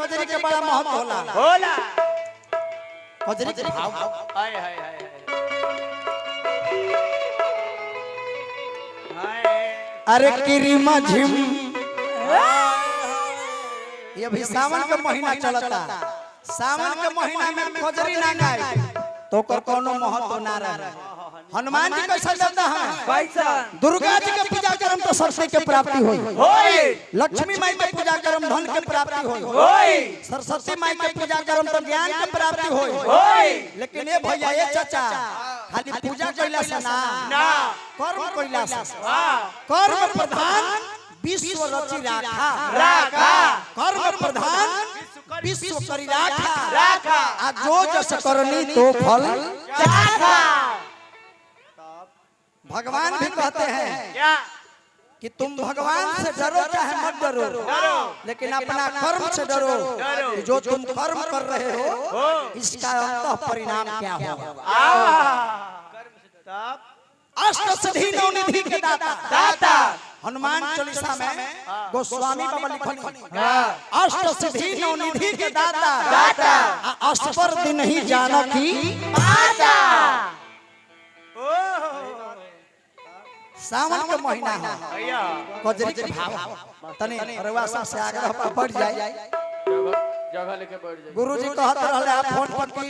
कजरी के बड़ा महत्व होला होला कजरी के भाव हाय हाय हाय हाय अरे किरीमा झिम ये भी सावन का महीना चलता सावन के महीना में कजरी ना गाए तो कर कोनो महत्व ना रहे। हनुमान जी कैसा चलता है कैसा दुर्गा जी के पूजा करम तो सरस्वती के प्राप्ति होई होई लक्ष्मी माई के पूजा करम धन के प्राप्ति होई होई सरस्वती माई के पूजा करम तो ज्ञान के प्राप्ति होई होई लेकिन ये भैया ये चाचा खाली पूजा कइला से ना कर्म कइला से कर्म प्रधान विश्व रचि राखा कर्म प्रधान विश्व करी राखा आ जो जस करनी तो फल चाखा। भगवान भी कहते हैं क्या कि तुम भगवान से डरो चाहे मत डरो लेकिन अपना कर्म से डरो कि जो तुम कर्म कर रहे हो इसका अंतः परिणाम क्या होगा। अष्ट सिद्धि नौ निधि के दाता हनुमान चालीसा में गोस्वामी बाबा लिखल अष्ट सिद्धि नौ निधि के दाता अष्टपर दिन ही जाना की सावन के महीना है कजरी के भाव तनी रवा सब से आग्रह पर बढ़ जाए जगह लेके बैठ जाए। गुरुजी कहत रहले आप फोन पर की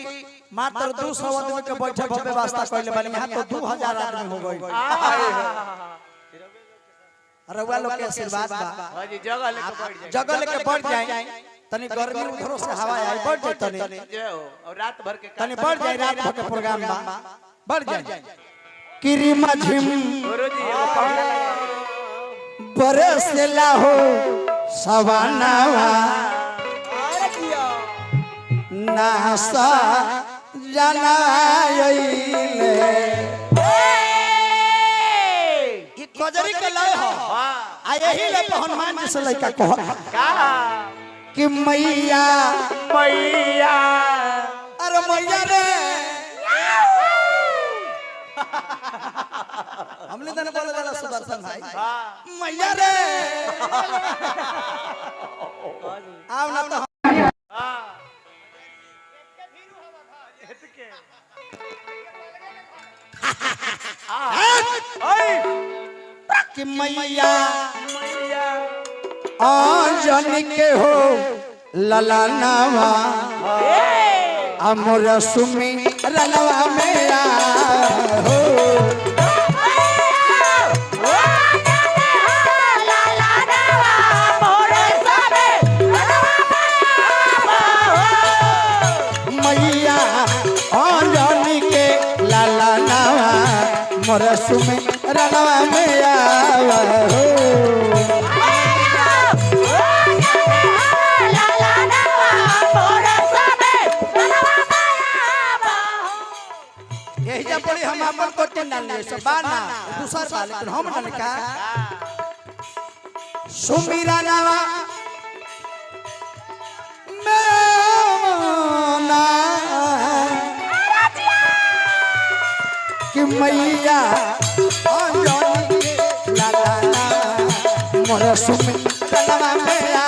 मात्र 200 आदमी के बैठे के व्यवस्था कइले बानी यहां तो 2000 आदमी हो गई। रवा लोग के आशीर्वाद बा हां जी जगह लेके बैठ जाए। जगह लेके बढ़ जाए तनी गर्मी उधरों से हवा आई बढ़ जाए तनी जय हो और रात भर के तनी बढ़ जाए रात भर के प्रोग्राम बा बढ़ जाए किरीमा झिम गुरुजी बरसला हो सवानावा नासा जनाइले ये कजरी के लय हो आ यही ले हनुमान जी से लइका कह कि मैया मैया अरे मैया रे हमने तने बोले जाला सुदर्शन भाई मैया रे आओ ना तो कि मैया आंजन के हो ललनावा अमर सुमी रनवा में हो मैया आंजन के ललनावा मोर सुमी रनवा में हो यही जब बड़ी हम अपन कोटे डाल ले सब बाना दूसर बाल लेकिन हम डाल का सुमीरा नावा मेना कि मैया अंजनी के लाला मोर सुमीरा नावा मेरा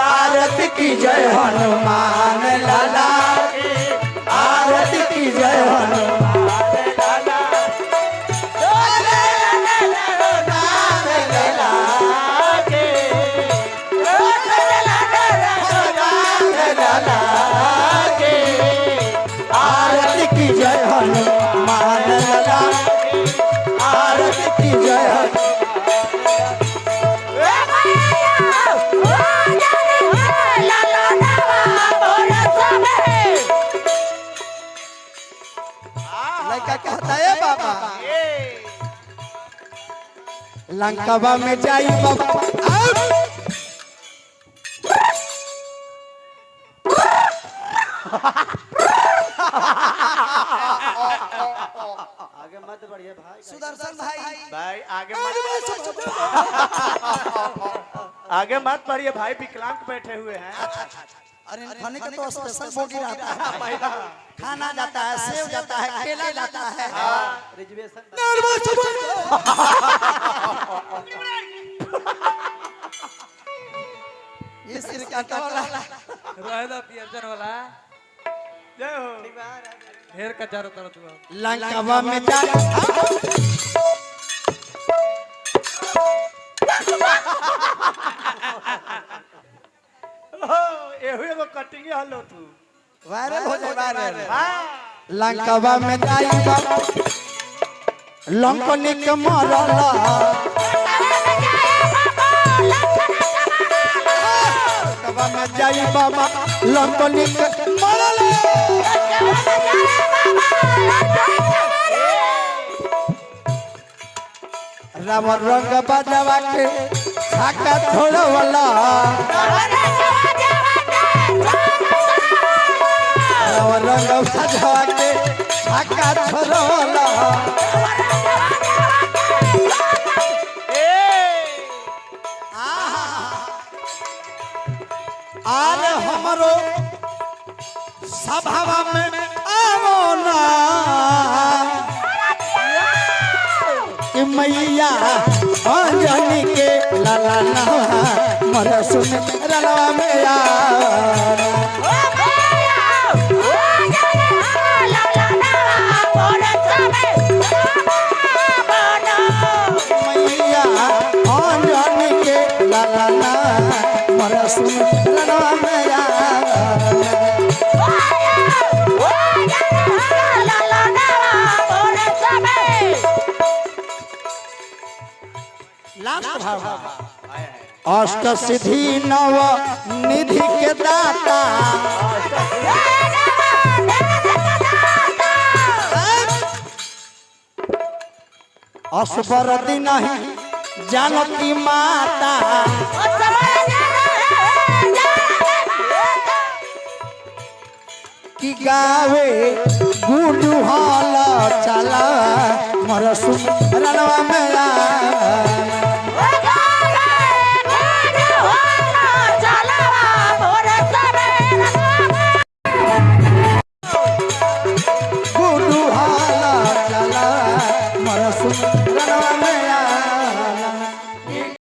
आरती की जय हनुमान लाला आरती की जय हनुमान लाला आरती की जय हनुमान लाला आरती की जय लड़का कहता है बाबा लंकावा में जाई बाबा आगे मत बढ़िए भाई। सुदर्शन भाई भाई आगे मत आगे मत बढ़िए भाई, विकलांग बैठे हुए हैं। अरे खाने का तो स्पेशल बोगी रहता है, खाना जाता है, सेव जाता है, केला जाता है। रिजर्वेशन ये सिर का वाला रोहिदा पियर्जन वाला जय हो। ढेर का चारों तरफ तू लंकावा में जा एहू एगो कटिंग हलो तू। वायरल हो जाए वायरल। हां लंकावा में जाई बाबा लंकनी के मरला लंकावा में जाई बाबा लंकनी के मरला राम रंग बजवा के छाका छोड़वला राम रंग बजवा के छाका छोड़वला आरे हमरो सभावा में आवो ना कि मैया अंजनी के लाला ना मर सुन रलवा में आ मैया अंजनी के लाला ना मर सुन रलवा में आ लास्ट भाव अष्ट सिद्धि नव निधि के दाता असबर दिन जानकी माता की गावे गुडू हल चला मर सुन रनवा में आ